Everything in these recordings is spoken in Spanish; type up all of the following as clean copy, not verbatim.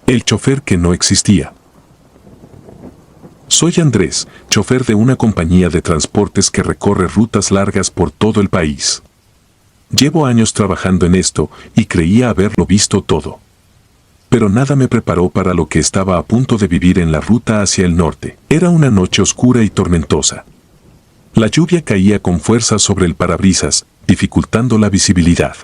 El chofer que no existía. Soy Andrés, chofer de una compañía de transportes que recorre rutas largas por todo el país. Llevo años trabajando en esto y creía haberlo visto todo. Pero nada me preparó para lo que estaba a punto de vivir en la ruta hacia el norte. Era una noche oscura y tormentosa. La lluvia caía con fuerza sobre el parabrisas, dificultando la visibilidad.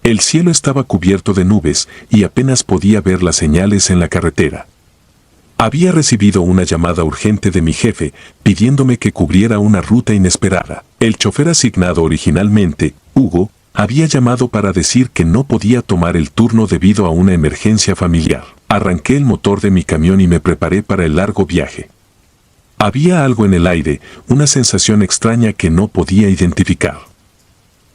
El cielo estaba cubierto de nubes y apenas podía ver las señales en la carretera. Había recibido una llamada urgente de mi jefe pidiéndome que cubriera una ruta inesperada. El chofer asignado originalmente, Hugo, había llamado para decir que no podía tomar el turno debido a una emergencia familiar. Arranqué el motor de mi camión y me preparé para el largo viaje. Había algo en el aire, una sensación extraña que no podía identificar.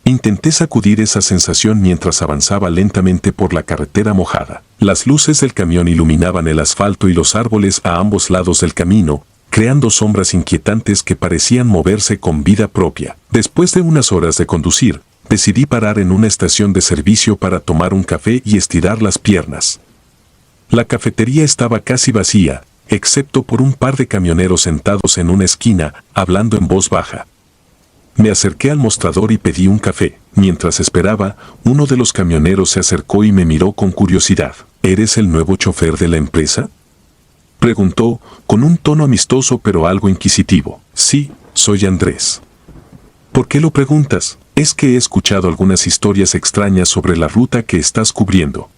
Intenté sacudir esa sensación mientras avanzaba lentamente por la carretera mojada. Las luces del camión iluminaban el asfalto y los árboles a ambos lados del camino, creando sombras inquietantes que parecían moverse con vida propia. Después de unas horas de conducir, decidí parar en una estación de servicio para tomar un café y estirar las piernas. La cafetería estaba casi vacía, excepto por un par de camioneros sentados en una esquina, hablando en voz baja. Me acerqué al mostrador y pedí un café. Mientras esperaba, uno de los camioneros se acercó y me miró con curiosidad. ¿Eres el nuevo chofer de la empresa?, preguntó, con un tono amistoso pero algo inquisitivo. Sí, soy Andrés. ¿Por qué lo preguntas? Es que he escuchado algunas historias extrañas sobre la ruta que estás cubriendo.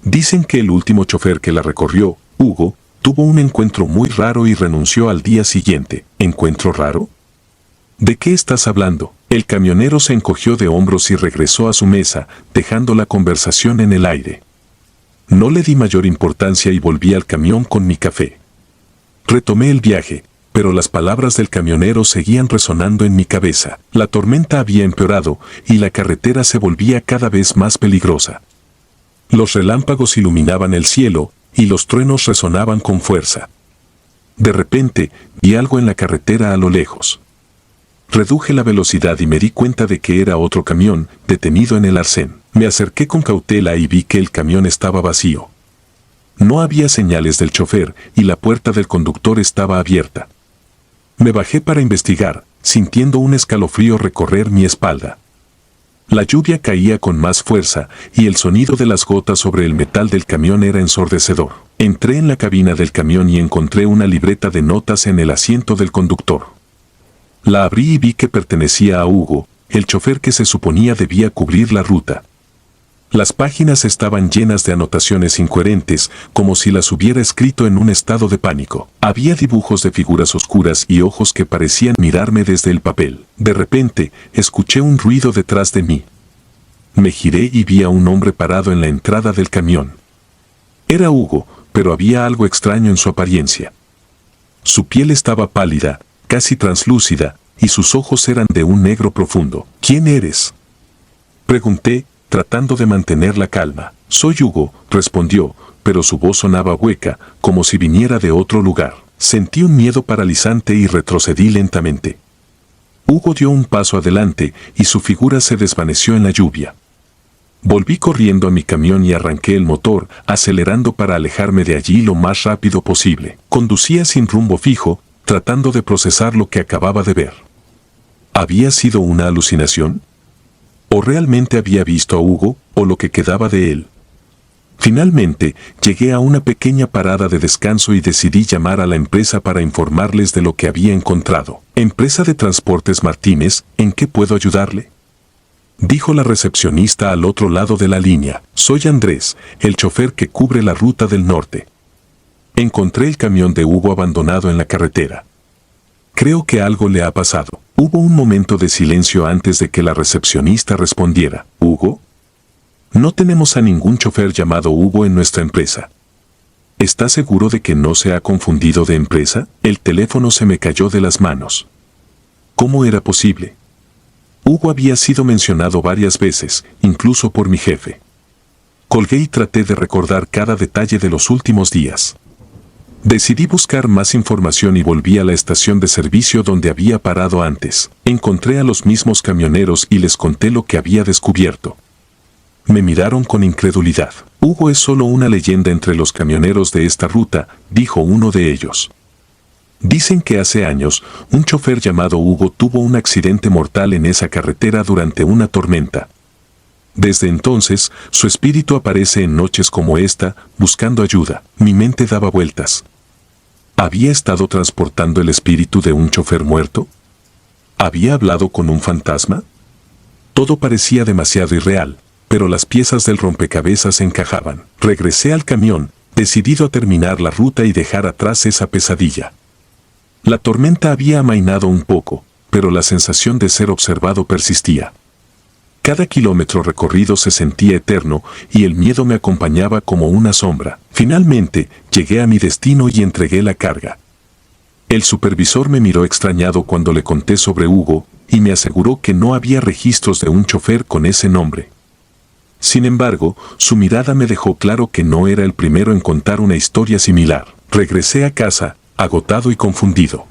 Dicen que el último chofer que la recorrió, Hugo, tuvo un encuentro muy raro y renunció al día siguiente. ¿Encuentro raro? ¿De qué estás hablando? El camionero se encogió de hombros y regresó a su mesa, dejando la conversación en el aire. No le di mayor importancia y volví al camión con mi café. Retomé el viaje, pero las palabras del camionero seguían resonando en mi cabeza. La tormenta había empeorado y la carretera se volvía cada vez más peligrosa. Los relámpagos iluminaban el cielo y los truenos resonaban con fuerza. De repente, vi algo en la carretera a lo lejos. Reduje la velocidad y me di cuenta de que era otro camión, detenido en el arcén. Me acerqué con cautela y vi que el camión estaba vacío. No había señales del chofer y la puerta del conductor estaba abierta. Me bajé para investigar, sintiendo un escalofrío recorrer mi espalda. La lluvia caía con más fuerza y el sonido de las gotas sobre el metal del camión era ensordecedor. Entré en la cabina del camión y encontré una libreta de notas en el asiento del conductor. La abrí y vi que pertenecía a Hugo, el chofer que se suponía debía cubrir la ruta. Las páginas estaban llenas de anotaciones incoherentes, como si las hubiera escrito en un estado de pánico. Había dibujos de figuras oscuras y ojos que parecían mirarme desde el papel. De repente, escuché un ruido detrás de mí. Me giré y vi a un hombre parado en la entrada del camión. Era Hugo, pero había algo extraño en su apariencia. Su piel estaba pálida, casi translúcida, y sus ojos eran de un negro profundo. ¿Quién eres?, pregunté, tratando de mantener la calma. Soy Hugo, respondió, pero su voz sonaba hueca, como si viniera de otro lugar. Sentí un miedo paralizante y retrocedí lentamente. Hugo dio un paso adelante y su figura se desvaneció en la lluvia. Volví corriendo a mi camión y arranqué el motor, acelerando para alejarme de allí lo más rápido posible. Conducía sin rumbo fijo, tratando de procesar lo que acababa de ver. ¿Había sido una alucinación? ¿O realmente había visto a Hugo, o lo que quedaba de él? Finalmente, llegué a una pequeña parada de descanso y decidí llamar a la empresa para informarles de lo que había encontrado. Empresa de Transportes Martínez, ¿en qué puedo ayudarle?, dijo la recepcionista al otro lado de la línea. Soy Andrés, el chofer que cubre la ruta del norte. Encontré el camión de Hugo abandonado en la carretera. Creo que algo le ha pasado. Hubo un momento de silencio antes de que la recepcionista respondiera. ¿Hugo? No tenemos a ningún chofer llamado Hugo en nuestra empresa. ¿Está seguro de que no se ha confundido de empresa? El teléfono se me cayó de las manos. ¿Cómo era posible? Hugo había sido mencionado varias veces, incluso por mi jefe. Colgué y traté de recordar cada detalle de los últimos días. Decidí buscar más información y volví a la estación de servicio donde había parado antes. Encontré a los mismos camioneros y les conté lo que había descubierto. Me miraron con incredulidad. Hugo es solo una leyenda entre los camioneros de esta ruta, dijo uno de ellos. Dicen que hace años, un chofer llamado Hugo tuvo un accidente mortal en esa carretera durante una tormenta. Desde entonces, su espíritu aparece en noches como esta, buscando ayuda. Mi mente daba vueltas. ¿Había estado transportando el espíritu de un chofer muerto? ¿Había hablado con un fantasma? Todo parecía demasiado irreal, pero las piezas del rompecabezas encajaban. Regresé al camión, decidido a terminar la ruta y dejar atrás esa pesadilla. La tormenta había amainado un poco, pero la sensación de ser observado persistía. Cada kilómetro recorrido se sentía eterno y el miedo me acompañaba como una sombra. Finalmente, llegué a mi destino y entregué la carga. El supervisor me miró extrañado cuando le conté sobre Hugo y me aseguró que no había registros de un chofer con ese nombre. Sin embargo, su mirada me dejó claro que no era el primero en contar una historia similar. Regresé a casa, agotado y confundido.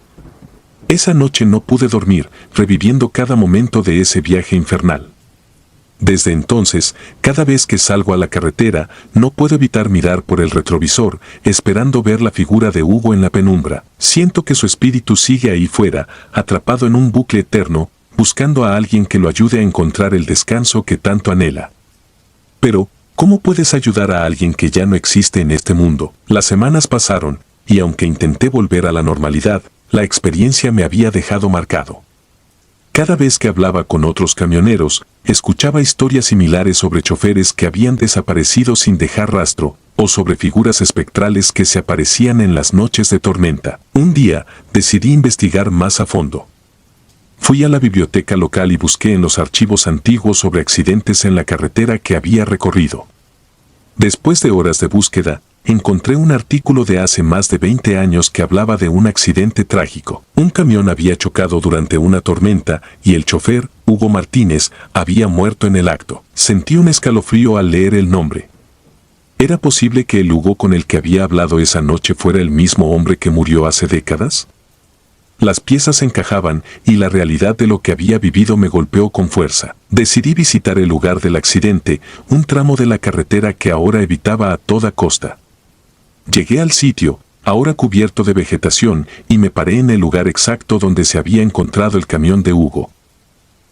Esa noche no pude dormir, reviviendo cada momento de ese viaje infernal. Desde entonces, cada vez que salgo a la carretera, no puedo evitar mirar por el retrovisor, esperando ver la figura de Hugo en la penumbra. Siento que su espíritu sigue ahí fuera, atrapado en un bucle eterno, buscando a alguien que lo ayude a encontrar el descanso que tanto anhela. Pero, ¿cómo puedes ayudar a alguien que ya no existe en este mundo? Las semanas pasaron, y aunque intenté volver a la normalidad, la experiencia me había dejado marcado. Cada vez que hablaba con otros camioneros, escuchaba historias similares sobre choferes que habían desaparecido sin dejar rastro, o sobre figuras espectrales que se aparecían en las noches de tormenta. Un día, decidí investigar más a fondo. Fui a la biblioteca local y busqué en los archivos antiguos sobre accidentes en la carretera que había recorrido. Después de horas de búsqueda, encontré un artículo de hace más de 20 años que hablaba de un accidente trágico. Un camión había chocado durante una tormenta y el chofer, Hugo Martínez, había muerto en el acto. Sentí un escalofrío al leer el nombre. ¿Era posible que el Hugo con el que había hablado esa noche fuera el mismo hombre que murió hace décadas? Las piezas encajaban y la realidad de lo que había vivido me golpeó con fuerza. Decidí visitar el lugar del accidente, un tramo de la carretera que ahora evitaba a toda costa. Llegué al sitio, ahora cubierto de vegetación, y me paré en el lugar exacto donde se había encontrado el camión de Hugo.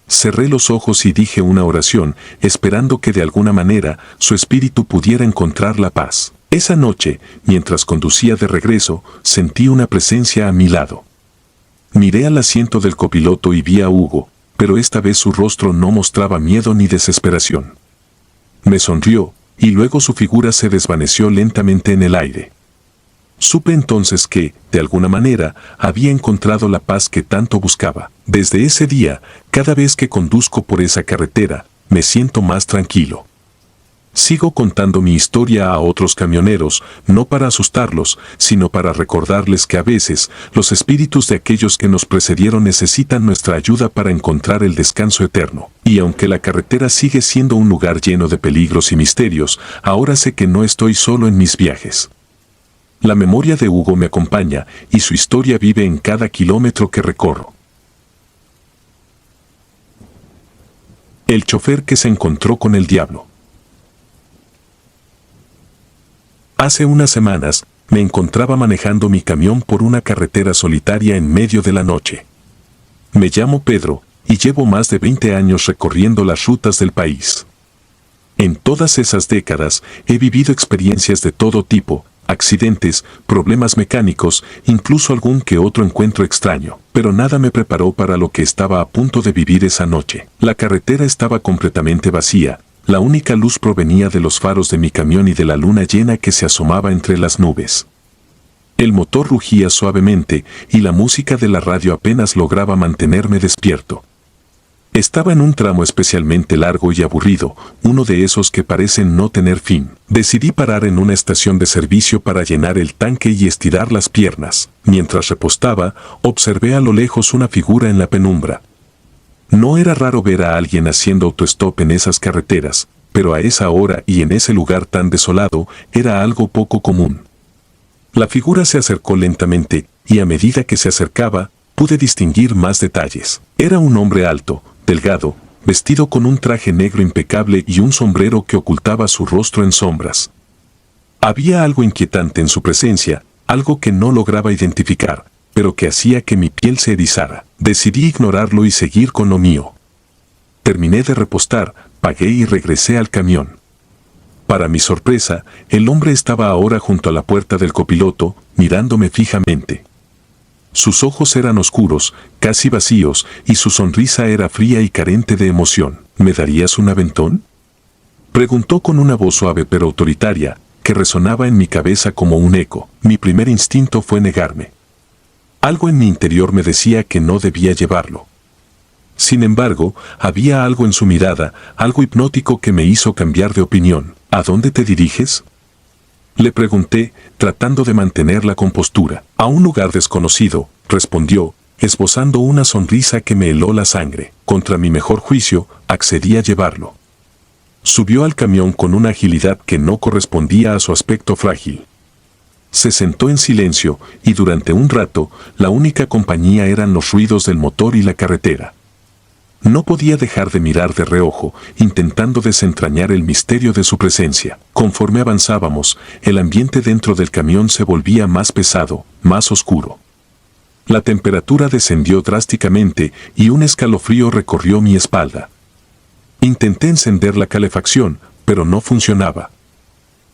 Cerré los ojos y dije una oración, esperando que de alguna manera su espíritu pudiera encontrar la paz. Esa noche, mientras conducía de regreso, sentí una presencia a mi lado. Miré al asiento del copiloto y vi a Hugo, pero esta vez su rostro no mostraba miedo ni desesperación. Me sonrió, y luego su figura se desvaneció lentamente en el aire. Supe entonces que, de alguna manera, había encontrado la paz que tanto buscaba. Desde ese día, cada vez que conduzco por esa carretera, me siento más tranquilo. Sigo contando mi historia a otros camioneros, no para asustarlos, sino para recordarles que a veces, los espíritus de aquellos que nos precedieron necesitan nuestra ayuda para encontrar el descanso eterno. Y aunque la carretera sigue siendo un lugar lleno de peligros y misterios, ahora sé que no estoy solo en mis viajes. La memoria de Hugo me acompaña, y su historia vive en cada kilómetro que recorro. El chofer que se encontró con el diablo. Hace unas semanas, me encontraba manejando mi camión por una carretera solitaria en medio de la noche. Me llamo Pedro, y llevo más de 20 años recorriendo las rutas del país. En todas esas décadas, he vivido experiencias de todo tipo, accidentes, problemas mecánicos, incluso algún que otro encuentro extraño, pero nada me preparó para lo que estaba a punto de vivir esa noche. La carretera estaba completamente vacía. La única luz provenía de los faros de mi camión y de la luna llena que se asomaba entre las nubes. El motor rugía suavemente y la música de la radio apenas lograba mantenerme despierto. Estaba en un tramo especialmente largo y aburrido, uno de esos que parecen no tener fin. Decidí parar en una estación de servicio para llenar el tanque y estirar las piernas. Mientras repostaba, observé a lo lejos una figura en la penumbra. No era raro ver a alguien haciendo autostop en esas carreteras, pero a esa hora y en ese lugar tan desolado era algo poco común. La figura se acercó lentamente, y a medida que se acercaba, pude distinguir más detalles. Era un hombre alto, delgado, vestido con un traje negro impecable y un sombrero que ocultaba su rostro en sombras. Había algo inquietante en su presencia, algo que no lograba identificar, pero que hacía que mi piel se erizara. Decidí ignorarlo y seguir con lo mío. Terminé de repostar, pagué y regresé al camión. Para mi sorpresa, el hombre estaba ahora junto a la puerta del copiloto, mirándome fijamente. Sus ojos eran oscuros, casi vacíos, y su sonrisa era fría y carente de emoción. ¿Me darías un aventón?, preguntó con una voz suave pero autoritaria, que resonaba en mi cabeza como un eco. Mi primer instinto fue negarme. Algo en mi interior me decía que no debía llevarlo. Sin embargo, había algo en su mirada, algo hipnótico que me hizo cambiar de opinión. ¿A dónde te diriges?, le pregunté, tratando de mantener la compostura. A un lugar desconocido, respondió, esbozando una sonrisa que me heló la sangre. Contra mi mejor juicio, accedí a llevarlo. Subió al camión con una agilidad que no correspondía a su aspecto frágil. Se sentó en silencio, y durante un rato, la única compañía eran los ruidos del motor y la carretera. No podía dejar de mirar de reojo, intentando desentrañar el misterio de su presencia. Conforme avanzábamos, el ambiente dentro del camión se volvía más pesado, más oscuro. La temperatura descendió drásticamente y un escalofrío recorrió mi espalda. Intenté encender la calefacción, pero no funcionaba.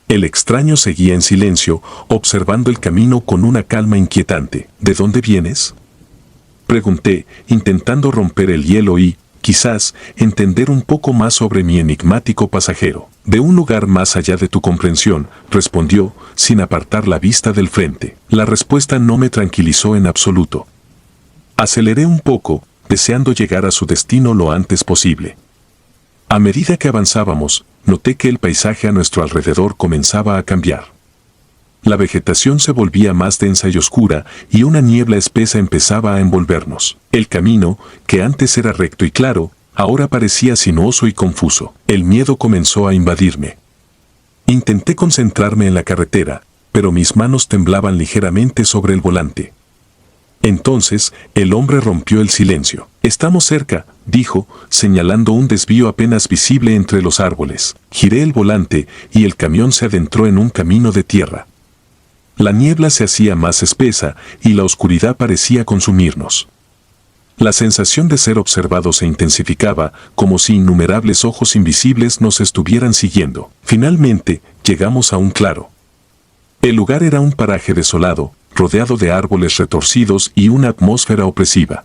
El extraño seguía en silencio, observando el camino con una calma inquietante. ¿De dónde vienes?, pregunté, intentando romper el hielo y, quizás, entender un poco más sobre mi enigmático pasajero. De un lugar más allá de tu comprensión, respondió, sin apartar la vista del frente. La respuesta no me tranquilizó en absoluto. Aceleré un poco, deseando llegar a su destino lo antes posible. A medida que avanzábamos, noté que el paisaje a nuestro alrededor comenzaba a cambiar. La vegetación se volvía más densa y oscura, y una niebla espesa empezaba a envolvernos. El camino, que antes era recto y claro, ahora parecía sinuoso y confuso. El miedo comenzó a invadirme. Intenté concentrarme en la carretera, pero mis manos temblaban ligeramente sobre el volante. Entonces, el hombre rompió el silencio. «Estamos cerca», dijo, señalando un desvío apenas visible entre los árboles. Giré el volante, y el camión se adentró en un camino de tierra. La niebla se hacía más espesa y la oscuridad parecía consumirnos. La sensación de ser observado se intensificaba, como si innumerables ojos invisibles nos estuvieran siguiendo. Finalmente, llegamos a un claro. El lugar era un paraje desolado, rodeado de árboles retorcidos y una atmósfera opresiva.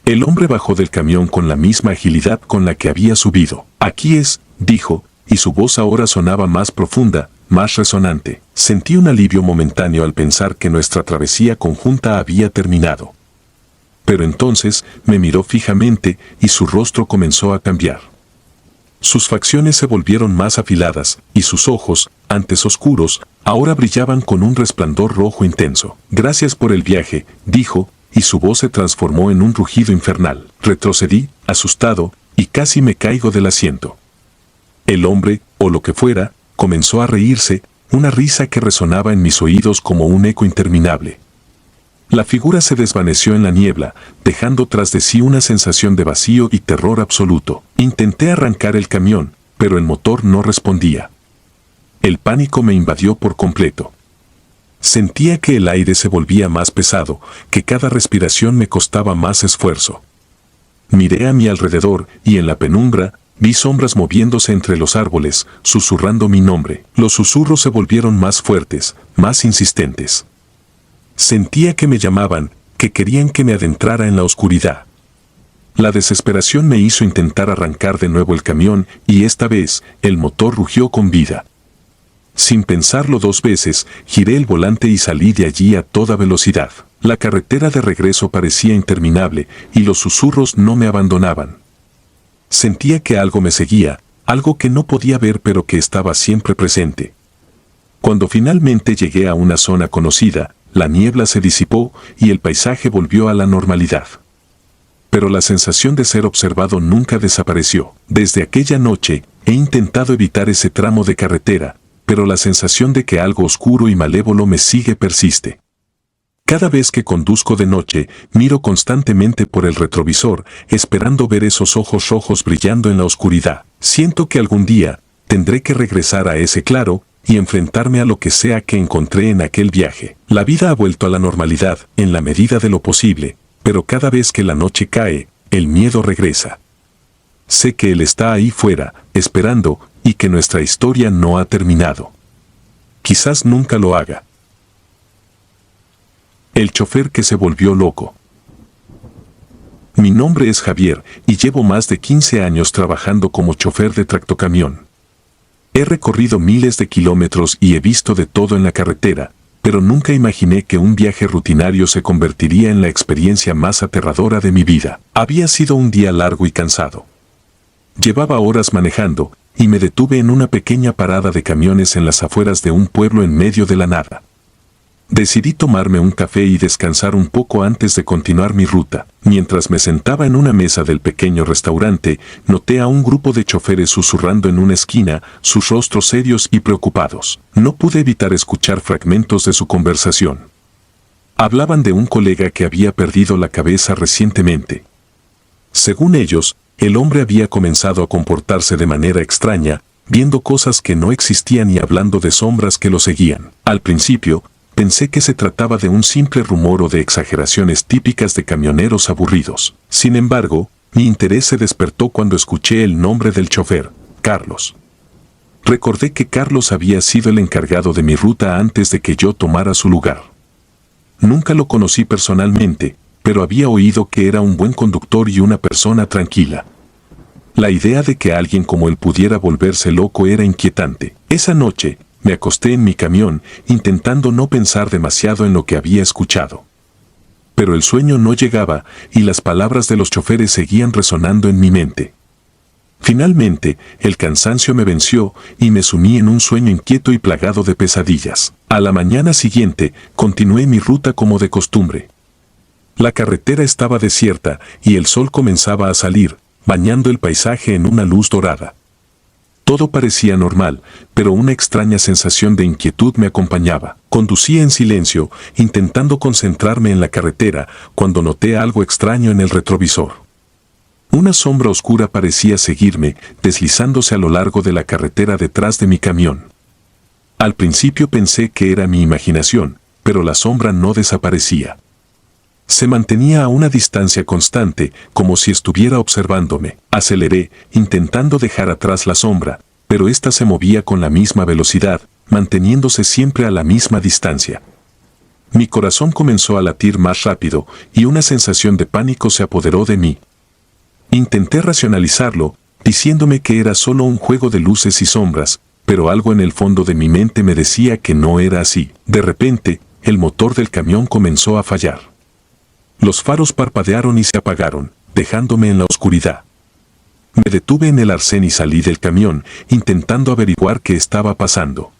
El hombre bajó del camión con la misma agilidad con la que había subido. «Aquí es», dijo, y su voz ahora sonaba más profunda, más resonante. Sentí un alivio momentáneo al pensar que nuestra travesía conjunta había terminado. Pero entonces me miró fijamente y su rostro comenzó a cambiar. Sus facciones se volvieron más afiladas y sus ojos, antes oscuros, ahora brillaban con un resplandor rojo intenso. «Gracias por el viaje», dijo, y su voz se transformó en un rugido infernal. Retrocedí, asustado, y casi me caigo del asiento. El hombre, o lo que fuera, comenzó a reírse, una risa que resonaba en mis oídos como un eco interminable. La figura se desvaneció en la niebla, dejando tras de sí una sensación de vacío y terror absoluto. Intenté arrancar el camión, pero el motor no respondía. El pánico me invadió por completo. Sentía que el aire se volvía más pesado, que cada respiración me costaba más esfuerzo. Miré a mi alrededor y en la penumbra, vi sombras moviéndose entre los árboles, susurrando mi nombre. Los susurros se volvieron más fuertes, más insistentes. Sentía que me llamaban, que querían que me adentrara en la oscuridad. La desesperación me hizo intentar arrancar de nuevo el camión y esta vez el motor rugió con vida. Sin pensarlo dos veces, giré el volante y salí de allí a toda velocidad. La carretera de regreso parecía interminable y los susurros no me abandonaban. Sentía que algo me seguía, algo que no podía ver pero que estaba siempre presente. Cuando finalmente llegué a una zona conocida, la niebla se disipó y el paisaje volvió a la normalidad. Pero la sensación de ser observado nunca desapareció. Desde aquella noche, he intentado evitar ese tramo de carretera, pero la sensación de que algo oscuro y malévolo me sigue persiste. Cada vez que conduzco de noche, miro constantemente por el retrovisor, esperando ver esos ojos rojos brillando en la oscuridad. Siento que algún día tendré que regresar a ese claro y enfrentarme a lo que sea que encontré en aquel viaje. La vida ha vuelto a la normalidad, en la medida de lo posible, pero cada vez que la noche cae, el miedo regresa. Sé que él está ahí fuera, esperando, y que nuestra historia no ha terminado. Quizás nunca lo haga. El chofer que se volvió loco. Mi nombre es Javier y llevo más de 15 años trabajando como chofer de tractocamión. He recorrido miles de kilómetros y he visto de todo en la carretera, pero nunca imaginé que un viaje rutinario se convertiría en la experiencia más aterradora de mi vida. Había sido un día largo y cansado. Llevaba horas manejando y me detuve en una pequeña parada de camiones en las afueras de un pueblo en medio de la nada. Decidí tomarme un café y descansar un poco antes de continuar mi ruta. Mientras me sentaba en una mesa del pequeño restaurante, noté a un grupo de choferes susurrando en una esquina, sus rostros serios y preocupados. No pude evitar escuchar fragmentos de su conversación. Hablaban de un colega que había perdido la cabeza recientemente. Según ellos, el hombre había comenzado a comportarse de manera extraña, viendo cosas que no existían y hablando de sombras que lo seguían. Al principio, pensé que se trataba de un simple rumor o de exageraciones típicas de camioneros aburridos. Sin embargo, mi interés se despertó cuando escuché el nombre del chofer, Carlos. Recordé que Carlos había sido el encargado de mi ruta antes de que yo tomara su lugar. Nunca lo conocí personalmente, pero había oído que era un buen conductor y una persona tranquila. La idea de que alguien como él pudiera volverse loco era inquietante. Esa noche, me acosté en mi camión, intentando no pensar demasiado en lo que había escuchado. Pero el sueño no llegaba, y las palabras de los choferes seguían resonando en mi mente. Finalmente, el cansancio me venció, y me sumí en un sueño inquieto y plagado de pesadillas. A la mañana siguiente, continué mi ruta como de costumbre. La carretera estaba desierta, y el sol comenzaba a salir, bañando el paisaje en una luz dorada. Todo parecía normal, pero una extraña sensación de inquietud me acompañaba. Conducía en silencio, intentando concentrarme en la carretera, cuando noté algo extraño en el retrovisor. Una sombra oscura parecía seguirme, deslizándose a lo largo de la carretera detrás de mi camión. Al principio pensé que era mi imaginación, pero la sombra no desaparecía. Se mantenía a una distancia constante, como si estuviera observándome. Aceleré, intentando dejar atrás la sombra, pero ésta se movía con la misma velocidad, manteniéndose siempre a la misma distancia. Mi corazón comenzó a latir más rápido, y una sensación de pánico se apoderó de mí. Intenté racionalizarlo, diciéndome que era solo un juego de luces y sombras, pero algo en el fondo de mi mente me decía que no era así. De repente, el motor del camión comenzó a fallar. Los faros parpadearon y se apagaron, dejándome en la oscuridad. Me detuve en el arcén y salí del camión, intentando averiguar qué estaba pasando.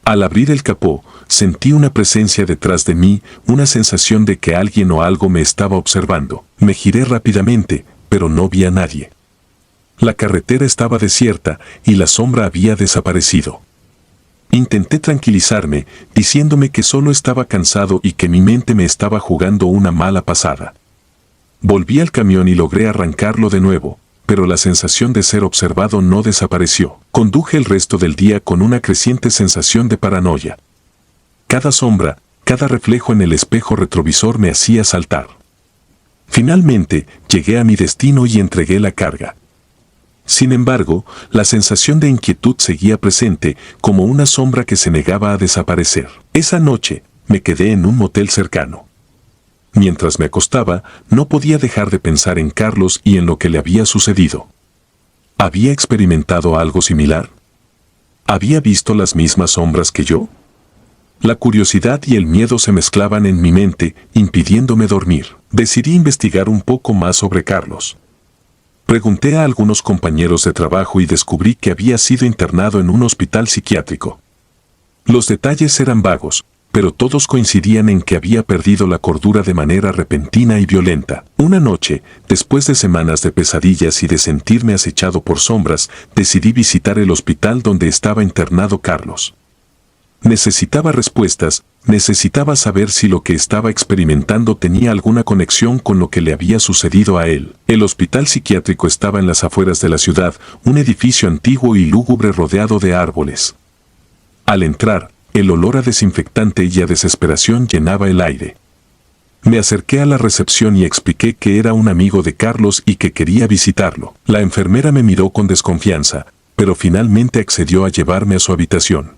Al abrir el capó, sentí una presencia detrás de mí, una sensación de que alguien o algo me estaba observando. Me giré rápidamente, pero no vi a nadie. La carretera estaba desierta y la sombra había desaparecido. Intenté tranquilizarme, diciéndome que solo estaba cansado y que mi mente me estaba jugando una mala pasada. Volví al camión y logré arrancarlo de nuevo, pero la sensación de ser observado no desapareció. Conduje el resto del día con una creciente sensación de paranoia. Cada sombra, cada reflejo en el espejo retrovisor me hacía saltar. Finalmente, llegué a mi destino y entregué la carga. Sin embargo, la sensación de inquietud seguía presente, como una sombra que se negaba a desaparecer. Esa noche, me quedé en un motel cercano. Mientras me acostaba, no podía dejar de pensar en Carlos y en lo que le había sucedido. ¿Había experimentado algo similar? ¿Había visto las mismas sombras que yo? La curiosidad y el miedo se mezclaban en mi mente, impidiéndome dormir. Decidí investigar un poco más sobre Carlos. Pregunté a algunos compañeros de trabajo y descubrí que había sido internado en un hospital psiquiátrico. Los detalles eran vagos, pero todos coincidían en que había perdido la cordura de manera repentina y violenta. Una noche, después de semanas de pesadillas y de sentirme acechado por sombras, decidí visitar el hospital donde estaba internado Carlos. Necesitaba respuestas, necesitaba saber si lo que estaba experimentando tenía alguna conexión con lo que le había sucedido a él. El hospital psiquiátrico estaba en las afueras de la ciudad, un edificio antiguo y lúgubre rodeado de árboles. Al entrar, el olor a desinfectante y a desesperación llenaba el aire. Me acerqué a la recepción y expliqué que era un amigo de Carlos y que quería visitarlo. La enfermera me miró con desconfianza, pero finalmente accedió a llevarme a su habitación.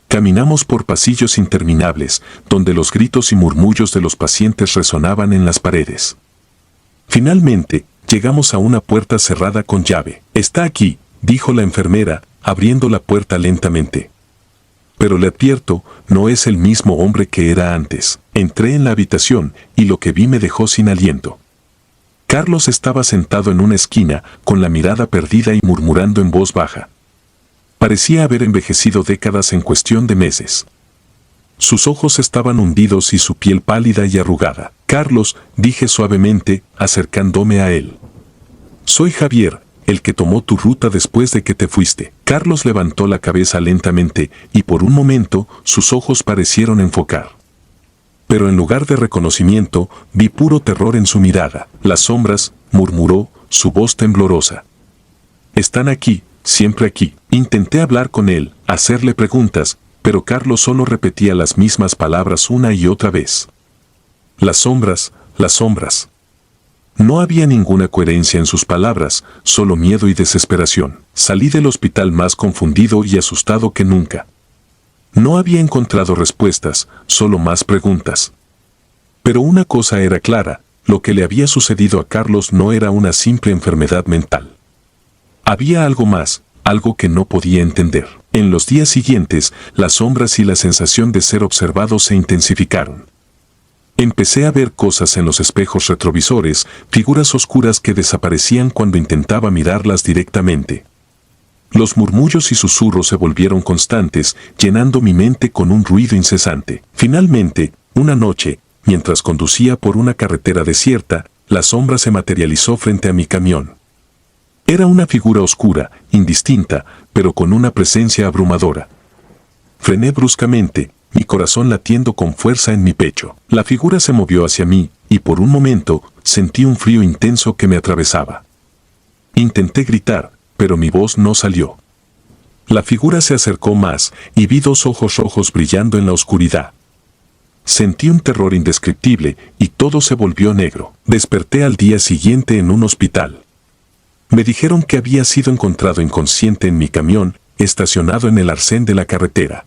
Caminamos por pasillos interminables, donde los gritos y murmullos de los pacientes resonaban en las paredes. Finalmente, llegamos a una puerta cerrada con llave. «Está aquí», dijo la enfermera, abriendo la puerta lentamente. Pero le advierto, no es el mismo hombre que era antes. Entré en la habitación y lo que vi me dejó sin aliento. Carlos estaba sentado en una esquina, con la mirada perdida y murmurando en voz baja. Parecía haber envejecido décadas en cuestión de meses. Sus ojos estaban hundidos y su piel pálida y arrugada. «Carlos», dije suavemente, acercándome a él. «Soy Javier, el que tomó tu ruta después de que te fuiste». Carlos levantó la cabeza lentamente y por un momento sus ojos parecieron enfocar. Pero en lugar de reconocimiento, vi puro terror en su mirada. «Las sombras», murmuró, su voz temblorosa. «Están aquí, siempre aquí». Intenté hablar con él, hacerle preguntas, pero Carlos solo repetía las mismas palabras una y otra vez. «Las sombras, las sombras». No había ninguna coherencia en sus palabras, solo miedo y desesperación. Salí del hospital más confundido y asustado que nunca. No había encontrado respuestas, solo más preguntas. Pero una cosa era clara, lo que le había sucedido a Carlos no era una simple enfermedad mental. Había algo más, algo que no podía entender. En los días siguientes, las sombras y la sensación de ser observado se intensificaron. Empecé a ver cosas en los espejos retrovisores, figuras oscuras que desaparecían cuando intentaba mirarlas directamente. Los murmullos y susurros se volvieron constantes, llenando mi mente con un ruido incesante. Finalmente, una noche, mientras conducía por una carretera desierta, la sombra se materializó frente a mi camión. Era una figura oscura, indistinta, pero con una presencia abrumadora. Frené bruscamente, mi corazón latiendo con fuerza en mi pecho. La figura se movió hacia mí, y por un momento, sentí un frío intenso que me atravesaba. Intenté gritar, pero mi voz no salió. La figura se acercó más, y vi dos ojos rojos brillando en la oscuridad. Sentí un terror indescriptible, y todo se volvió negro. Desperté al día siguiente en un hospital. Me dijeron que había sido encontrado inconsciente en mi camión, estacionado en el arcén de la carretera.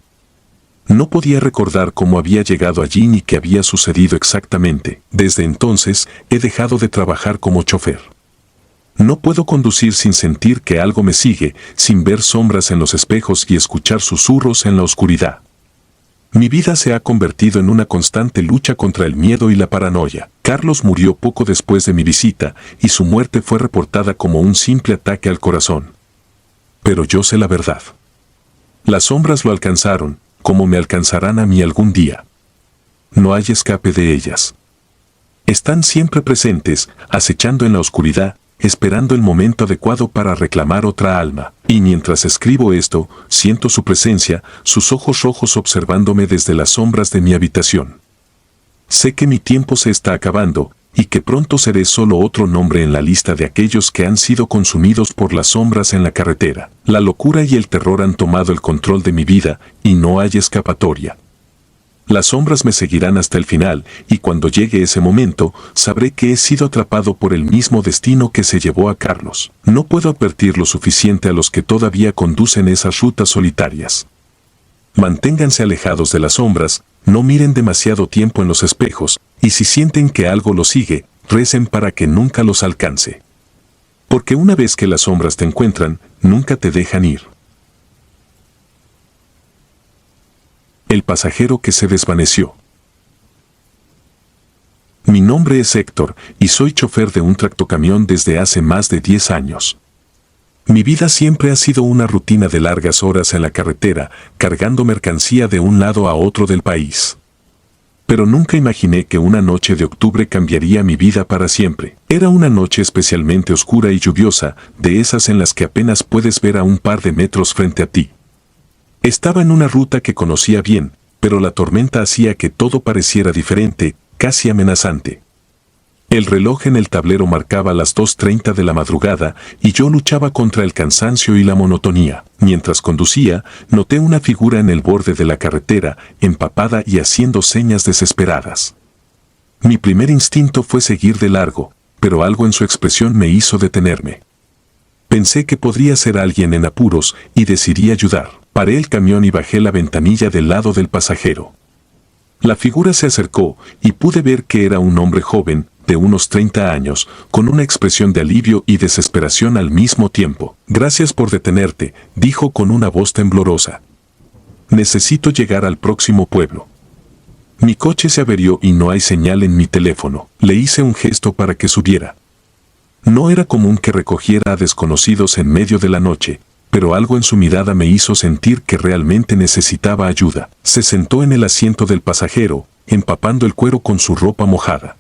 No podía recordar cómo había llegado allí ni qué había sucedido exactamente. Desde entonces, he dejado de trabajar como chofer. No puedo conducir sin sentir que algo me sigue, sin ver sombras en los espejos y escuchar susurros en la oscuridad. Mi vida se ha convertido en una constante lucha contra el miedo y la paranoia. Carlos murió poco después de mi visita y su muerte fue reportada como un simple ataque al corazón. Pero yo sé la verdad. Las sombras lo alcanzaron, como me alcanzarán a mí algún día. No hay escape de ellas. Están siempre presentes, acechando en la oscuridad, esperando el momento adecuado para reclamar otra alma. Y mientras escribo esto, siento su presencia, sus ojos rojos observándome desde las sombras de mi habitación. Sé que mi tiempo se está acabando, y que pronto seré solo otro nombre en la lista de aquellos que han sido consumidos por las sombras en la carretera. La locura y el terror han tomado el control de mi vida, y no hay escapatoria. Las sombras me seguirán hasta el final, y cuando llegue ese momento, sabré que he sido atrapado por el mismo destino que se llevó a Carlos. No puedo advertir lo suficiente a los que todavía conducen esas rutas solitarias. Manténganse alejados de las sombras, no miren demasiado tiempo en los espejos, y si sienten que algo los sigue, recen para que nunca los alcance. Porque una vez que las sombras te encuentran, nunca te dejan ir. El pasajero que se desvaneció. Mi nombre es Héctor, y soy chofer de un tractocamión desde hace más de 10 años. Mi vida siempre ha sido una rutina de largas horas en la carretera, cargando mercancía de un lado a otro del país. Pero nunca imaginé que una noche de octubre cambiaría mi vida para siempre. Era una noche especialmente oscura y lluviosa, de esas en las que apenas puedes ver a un par de metros frente a ti. Estaba en una ruta que conocía bien, pero la tormenta hacía que todo pareciera diferente, casi amenazante. El reloj en el tablero marcaba las 2:30 de la madrugada y yo luchaba contra el cansancio y la monotonía. Mientras conducía, noté una figura en el borde de la carretera, empapada y haciendo señas desesperadas. Mi primer instinto fue seguir de largo, pero algo en su expresión me hizo detenerme. Pensé que podría ser alguien en apuros y decidí ayudar. Paré el camión y bajé la ventanilla del lado del pasajero. La figura se acercó y pude ver que era un hombre joven, de unos 30 años, con una expresión de alivio y desesperación al mismo tiempo. Gracias por detenerte, dijo con una voz temblorosa. Necesito llegar al próximo pueblo. Mi coche se averió y no hay señal en mi teléfono. Le hice un gesto para que subiera. No era común que recogiera a desconocidos en medio de la noche, pero algo en su mirada me hizo sentir que realmente necesitaba ayuda. Se sentó en el asiento del pasajero, empapando el cuero con su ropa mojada.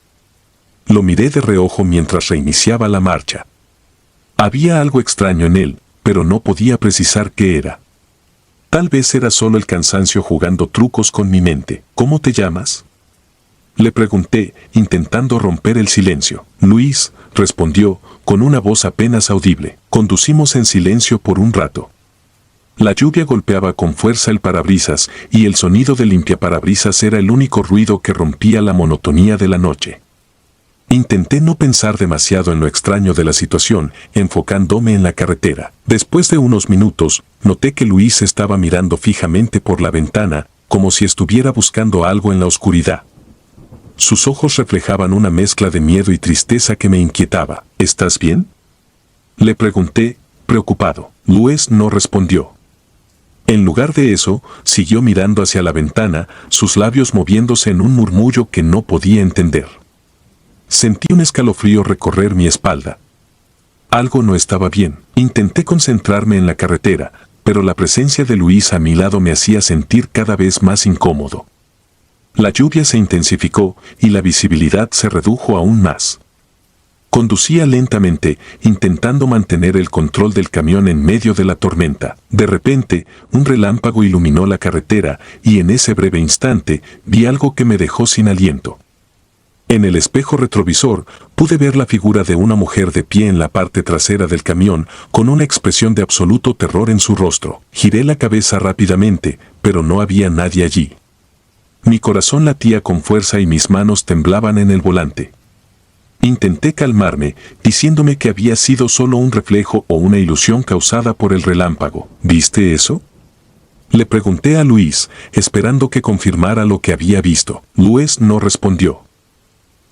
Lo miré de reojo mientras reiniciaba la marcha. Había algo extraño en él, pero no podía precisar qué era. Tal vez era solo el cansancio jugando trucos con mi mente. ¿Cómo te llamas?, le pregunté, intentando romper el silencio. Luis, respondió, con una voz apenas audible. Conducimos en silencio por un rato. La lluvia golpeaba con fuerza el parabrisas y el sonido del limpiaparabrisas era el único ruido que rompía la monotonía de la noche. Intenté no pensar demasiado en lo extraño de la situación, enfocándome en la carretera. Después de unos minutos, noté que Luis estaba mirando fijamente por la ventana, como si estuviera buscando algo en la oscuridad. Sus ojos reflejaban una mezcla de miedo y tristeza que me inquietaba. ¿Estás bien?, le pregunté, preocupado. Luis no respondió. En lugar de eso, siguió mirando hacia la ventana, sus labios moviéndose en un murmullo que no podía entender. Sentí un escalofrío recorrer mi espalda. Algo no estaba bien. Intenté concentrarme en la carretera, pero la presencia de Luis a mi lado me hacía sentir cada vez más incómodo. La lluvia se intensificó y la visibilidad se redujo aún más. Conducía lentamente, intentando mantener el control del camión en medio de la tormenta. De repente, un relámpago iluminó la carretera y en ese breve instante vi algo que me dejó sin aliento. En el espejo retrovisor pude ver la figura de una mujer de pie en la parte trasera del camión, con una expresión de absoluto terror en su rostro. Giré la cabeza rápidamente, pero no había nadie allí. Mi corazón latía con fuerza y mis manos temblaban en el volante. Intenté calmarme, diciéndome que había sido solo un reflejo o una ilusión causada por el relámpago. ¿Viste eso?, le pregunté a Luis, esperando que confirmara lo que había visto. Luis no respondió.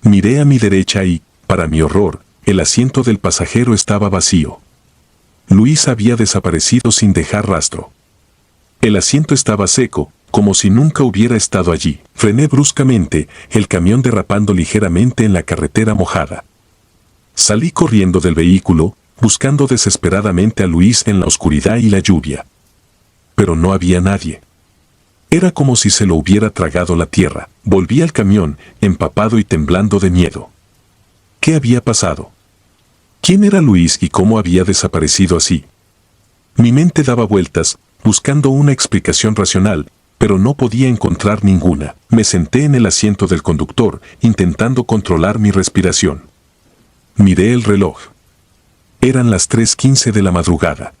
Miré a mi derecha y, para mi horror, el asiento del pasajero estaba vacío. Luis había desaparecido sin dejar rastro. El asiento estaba seco, como si nunca hubiera estado allí. Frené bruscamente, el camión derrapando ligeramente en la carretera mojada. Salí corriendo del vehículo, buscando desesperadamente a Luis en la oscuridad y la lluvia. Pero no había nadie. Era como si se lo hubiera tragado la tierra. Volví al camión, empapado y temblando de miedo. ¿Qué había pasado? ¿Quién era Luis y cómo había desaparecido así? Mi mente daba vueltas, buscando una explicación racional, pero no podía encontrar ninguna. Me senté en el asiento del conductor, intentando controlar mi respiración. Miré el reloj. Eran las 3:15 de la madrugada.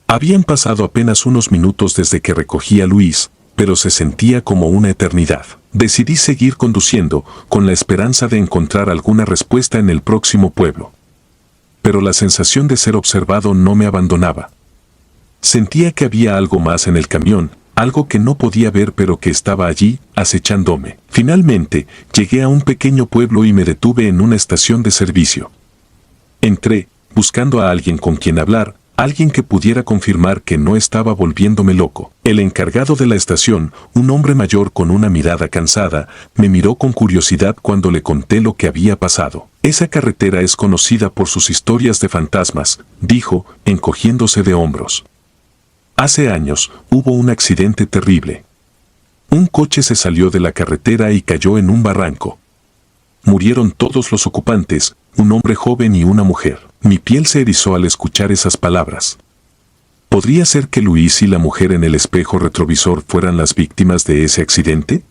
Habían pasado apenas unos minutos desde que recogí a Luis, pero se sentía como una eternidad. Decidí seguir conduciendo, con la esperanza de encontrar alguna respuesta en el próximo pueblo. Pero la sensación de ser observado no me abandonaba. Sentía que había algo más en el camión, algo que no podía ver pero que estaba allí, acechándome. Finalmente, llegué a un pequeño pueblo y me detuve en una estación de servicio. Entré, buscando a alguien con quien hablar, alguien que pudiera confirmar que no estaba volviéndome loco. El encargado de la estación, un hombre mayor con una mirada cansada, me miró con curiosidad cuando le conté lo que había pasado. Esa carretera es conocida por sus historias de fantasmas, dijo, encogiéndose de hombros. Hace años, hubo un accidente terrible. Un coche se salió de la carretera y cayó en un barranco. Murieron todos los ocupantes, un hombre joven y una mujer. Mi piel se erizó al escuchar esas palabras. ¿Podría ser que Luis y la mujer en el espejo retrovisor fueran las víctimas de ese accidente?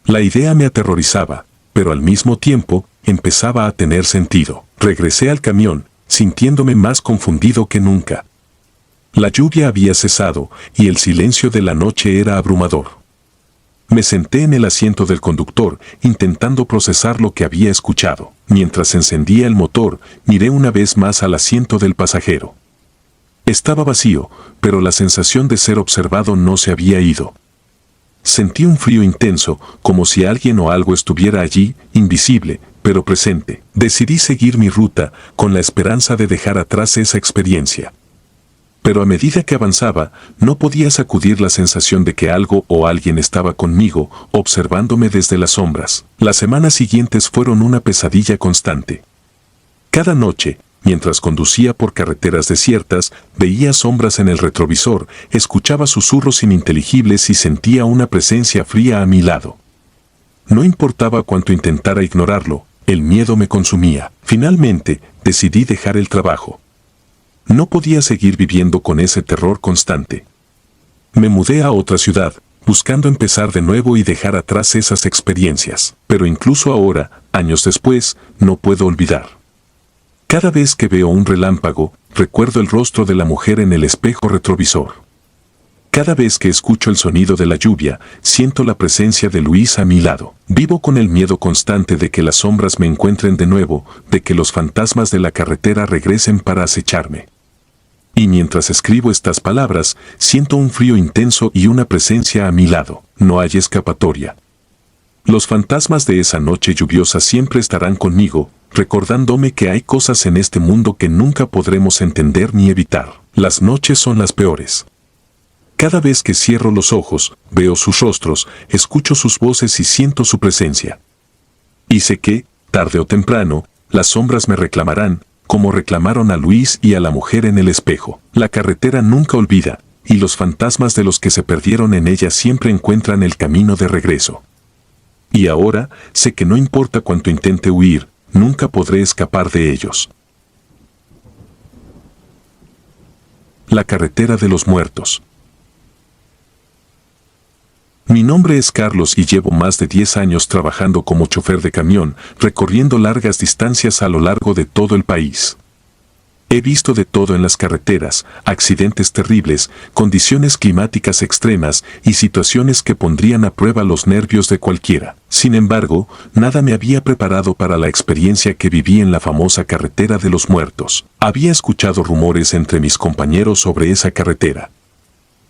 La idea me aterrorizaba, pero al mismo tiempo empezaba a tener sentido. Regresé al camión, sintiéndome más confundido que nunca. La lluvia había cesado y el silencio de la noche era abrumador. Me senté en el asiento del conductor, intentando procesar lo que había escuchado. Mientras encendía el motor, miré una vez más al asiento del pasajero. Estaba vacío, pero la sensación de ser observado no se había ido. Sentí un frío intenso, como si alguien o algo estuviera allí, invisible, pero presente. Decidí seguir mi ruta, con la esperanza de dejar atrás esa experiencia. Pero a medida que avanzaba, no podía sacudir la sensación de que algo o alguien estaba conmigo, observándome desde las sombras. Las semanas siguientes fueron una pesadilla constante. Cada noche, mientras conducía por carreteras desiertas, veía sombras en el retrovisor, escuchaba susurros ininteligibles y sentía una presencia fría a mi lado. No importaba cuánto intentara ignorarlo, el miedo me consumía. Finalmente, decidí dejar el trabajo. No podía seguir viviendo con ese terror constante. Me mudé a otra ciudad, buscando empezar de nuevo y dejar atrás esas experiencias. Pero incluso ahora, años después, no puedo olvidar. Cada vez que veo un relámpago, recuerdo el rostro de la mujer en el espejo retrovisor. Cada vez que escucho el sonido de la lluvia, siento la presencia de Luis a mi lado. Vivo con el miedo constante de que las sombras me encuentren de nuevo, de que los fantasmas de la carretera regresen para acecharme. Y mientras escribo estas palabras, siento un frío intenso y una presencia a mi lado. No hay escapatoria. Los fantasmas de esa noche lluviosa siempre estarán conmigo, recordándome que hay cosas en este mundo que nunca podremos entender ni evitar. Las noches son las peores. Cada vez que cierro los ojos, veo sus rostros, escucho sus voces y siento su presencia. Y sé que, tarde o temprano, las sombras me reclamarán, como reclamaron a Luis y a la mujer en el espejo. La carretera nunca olvida, y los fantasmas de los que se perdieron en ella siempre encuentran el camino de regreso. Y ahora, sé que no importa cuánto intente huir, nunca podré escapar de ellos. La carretera de los muertos. Mi nombre es Carlos y llevo más de 10 años trabajando como chofer de camión, recorriendo largas distancias a lo largo de todo el país. He visto de todo en las carreteras, accidentes terribles, condiciones climáticas extremas y situaciones que pondrían a prueba los nervios de cualquiera. Sin embargo, nada me había preparado para la experiencia que viví en la famosa carretera de los muertos. Había escuchado rumores entre mis compañeros sobre esa carretera.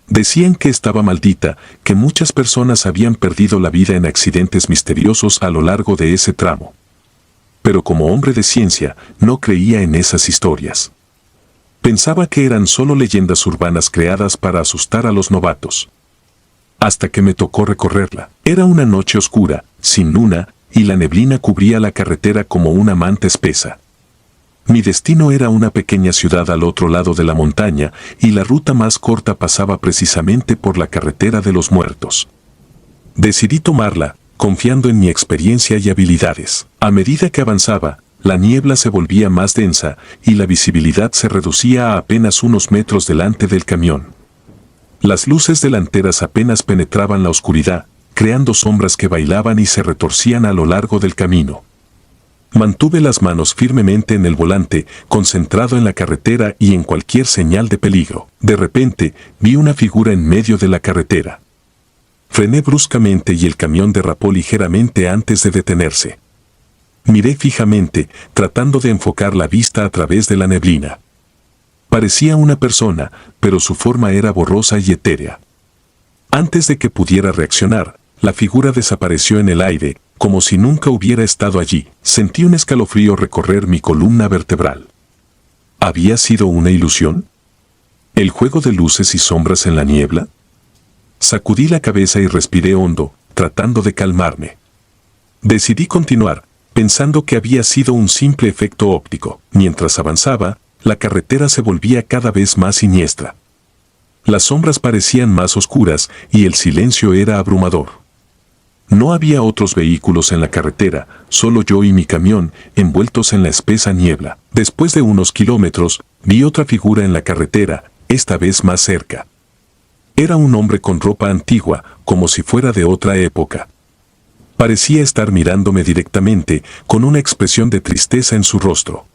Decían que estaba maldita, que muchas personas habían perdido la vida en accidentes misteriosos a lo largo de ese tramo. Pero como hombre de ciencia, no creía en esas historias. Pensaba que eran solo leyendas urbanas creadas para asustar a los novatos. Hasta que me tocó recorrerla. Era una noche oscura, sin luna, y la neblina cubría la carretera como una manta espesa. Mi destino era una pequeña ciudad al otro lado de la montaña, y la ruta más corta pasaba precisamente por la carretera de los muertos. Decidí tomarla, confiando en mi experiencia y habilidades. A medida que avanzaba, la niebla se volvía más densa y la visibilidad se reducía a apenas unos metros delante del camión. Las luces delanteras apenas penetraban la oscuridad, creando sombras que bailaban y se retorcían a lo largo del camino. Mantuve las manos firmemente en el volante, concentrado en la carretera y en cualquier señal de peligro. De repente, vi una figura en medio de la carretera. Frené bruscamente y el camión derrapó ligeramente antes de detenerse. Miré fijamente, tratando de enfocar la vista a través de la neblina. Parecía una persona, pero su forma era borrosa y etérea. Antes de que pudiera reaccionar, la figura desapareció en el aire, como si nunca hubiera estado allí. Sentí un escalofrío recorrer mi columna vertebral. ¿Había sido una ilusión? ¿El juego de luces y sombras en la niebla? Sacudí la cabeza y respiré hondo, tratando de calmarme. Decidí continuar, pensando que había sido un simple efecto óptico. Mientras avanzaba, la carretera se volvía cada vez más siniestra. Las sombras parecían más oscuras y el silencio era abrumador. No había otros vehículos en la carretera, solo yo y mi camión, envueltos en la espesa niebla. Después de unos kilómetros, vi otra figura en la carretera, esta vez más cerca. Era un hombre con ropa antigua, como si fuera de otra época. Parecía estar mirándome directamente, con una expresión de tristeza en su rostro.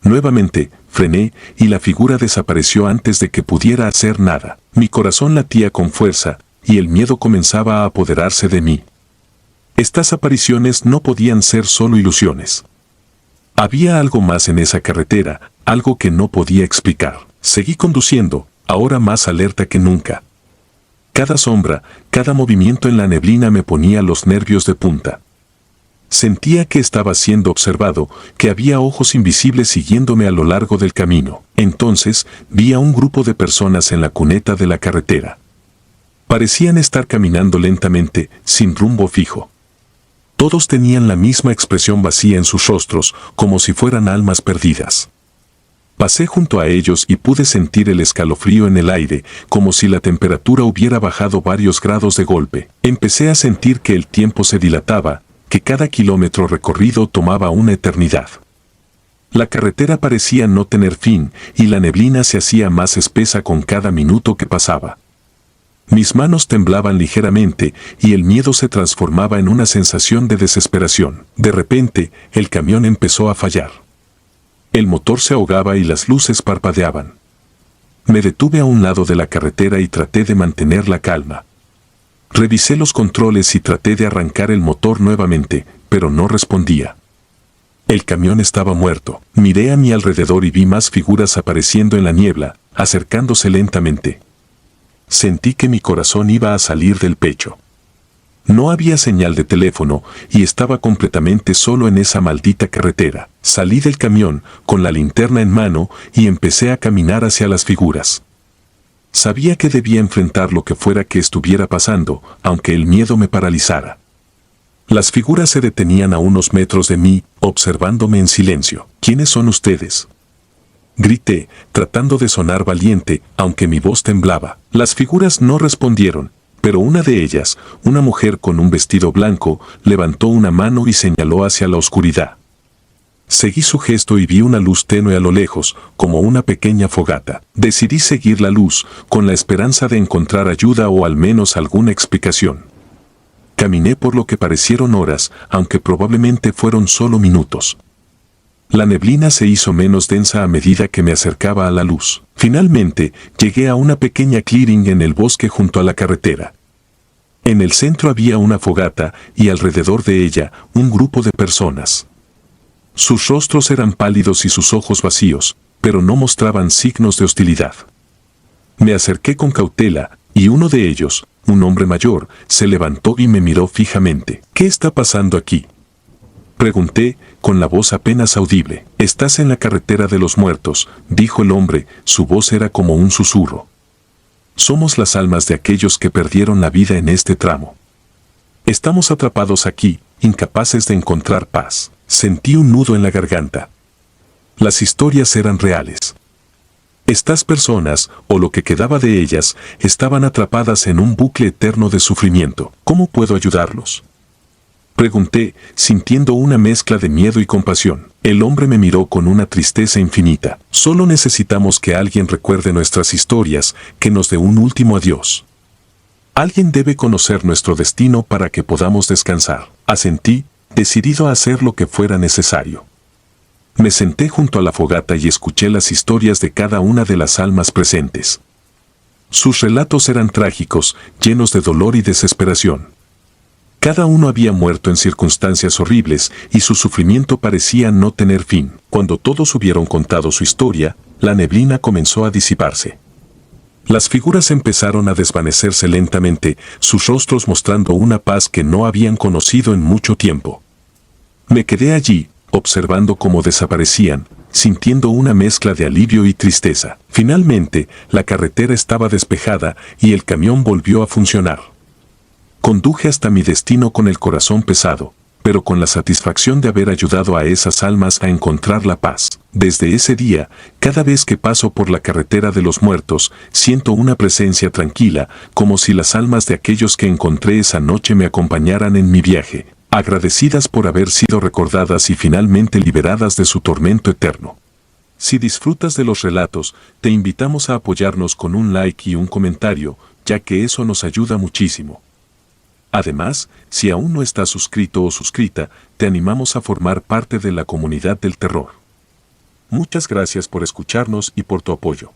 Nuevamente, frené, y la figura desapareció antes de que pudiera hacer nada. Mi corazón latía con fuerza, y el miedo comenzaba a apoderarse de mí. Estas apariciones no podían ser solo ilusiones. Había algo más en esa carretera, algo que no podía explicar. Seguí conduciendo, ahora más alerta que nunca. Cada sombra, cada movimiento en la neblina me ponía los nervios de punta. Sentía que estaba siendo observado, que había ojos invisibles siguiéndome a lo largo del camino. Entonces, vi a un grupo de personas en la cuneta de la carretera. Parecían estar caminando lentamente, sin rumbo fijo. Todos tenían la misma expresión vacía en sus rostros, como si fueran almas perdidas. Pasé junto a ellos y pude sentir el escalofrío en el aire, como si la temperatura hubiera bajado varios grados de golpe. Empecé a sentir que el tiempo se dilataba, que cada kilómetro recorrido tomaba una eternidad. La carretera parecía no tener fin, y la neblina se hacía más espesa con cada minuto que pasaba. Mis manos temblaban ligeramente, y el miedo se transformaba en una sensación de desesperación. De repente, el camión empezó a fallar. El motor se ahogaba y las luces parpadeaban. Me detuve a un lado de la carretera y traté de mantener la calma. Revisé los controles y traté de arrancar el motor nuevamente, pero no respondía. El camión estaba muerto. Miré a mi alrededor y vi más figuras apareciendo en la niebla, acercándose lentamente. Sentí que mi corazón iba a salir del pecho. No había señal de teléfono y estaba completamente solo en esa maldita carretera. Salí del camión con la linterna en mano y empecé a caminar hacia las figuras. Sabía que debía enfrentar lo que fuera que estuviera pasando, aunque el miedo me paralizara. Las figuras se detenían a unos metros de mí, observándome en silencio. ¿Quiénes son ustedes?, grité, tratando de sonar valiente, aunque mi voz temblaba. Las figuras no respondieron, pero una de ellas, una mujer con un vestido blanco, levantó una mano y señaló hacia la oscuridad. Seguí su gesto y vi una luz tenue a lo lejos, como una pequeña fogata. Decidí seguir la luz, con la esperanza de encontrar ayuda o al menos alguna explicación. Caminé por lo que parecieron horas, aunque probablemente fueron solo minutos. La neblina se hizo menos densa a medida que me acercaba a la luz. Finalmente, llegué a una pequeña clearing en el bosque junto a la carretera. En el centro había una fogata y alrededor de ella un grupo de personas. Sus rostros eran pálidos y sus ojos vacíos, pero no mostraban signos de hostilidad. Me acerqué con cautela, y uno de ellos, un hombre mayor, se levantó y me miró fijamente. ¿Qué está pasando aquí?, pregunté, con la voz apenas audible. «Estás en la carretera de los muertos», dijo el hombre, su voz era como un susurro. «Somos las almas de aquellos que perdieron la vida en este tramo. Estamos atrapados aquí, incapaces de encontrar paz». Sentí un nudo en la garganta. Las historias eran reales. Estas personas, o lo que quedaba de ellas, estaban atrapadas en un bucle eterno de sufrimiento. ¿Cómo puedo ayudarlos?, pregunté, sintiendo una mezcla de miedo y compasión. El hombre me miró con una tristeza infinita. «Solo necesitamos que alguien recuerde nuestras historias, que nos dé un último adiós. Alguien debe conocer nuestro destino para que podamos descansar». Asentí, decidido a hacer lo que fuera necesario. Me senté junto a la fogata y escuché las historias de cada una de las almas presentes. Sus relatos eran trágicos, llenos de dolor y desesperación. Cada uno había muerto en circunstancias horribles y su sufrimiento parecía no tener fin. Cuando todos hubieron contado su historia, la neblina comenzó a disiparse. Las figuras empezaron a desvanecerse lentamente, sus rostros mostrando una paz que no habían conocido en mucho tiempo. Me quedé allí, observando cómo desaparecían, sintiendo una mezcla de alivio y tristeza. Finalmente, la carretera estaba despejada y el camión volvió a funcionar. Conduje hasta mi destino con el corazón pesado, pero con la satisfacción de haber ayudado a esas almas a encontrar la paz. Desde ese día, cada vez que paso por la carretera de los muertos, siento una presencia tranquila, como si las almas de aquellos que encontré esa noche me acompañaran en mi viaje, agradecidas por haber sido recordadas y finalmente liberadas de su tormento eterno. Si disfrutas de los relatos, te invitamos a apoyarnos con un like y un comentario, ya que eso nos ayuda muchísimo. Además, si aún no estás suscrito o suscrita, te animamos a formar parte de la comunidad del terror. Muchas gracias por escucharnos y por tu apoyo.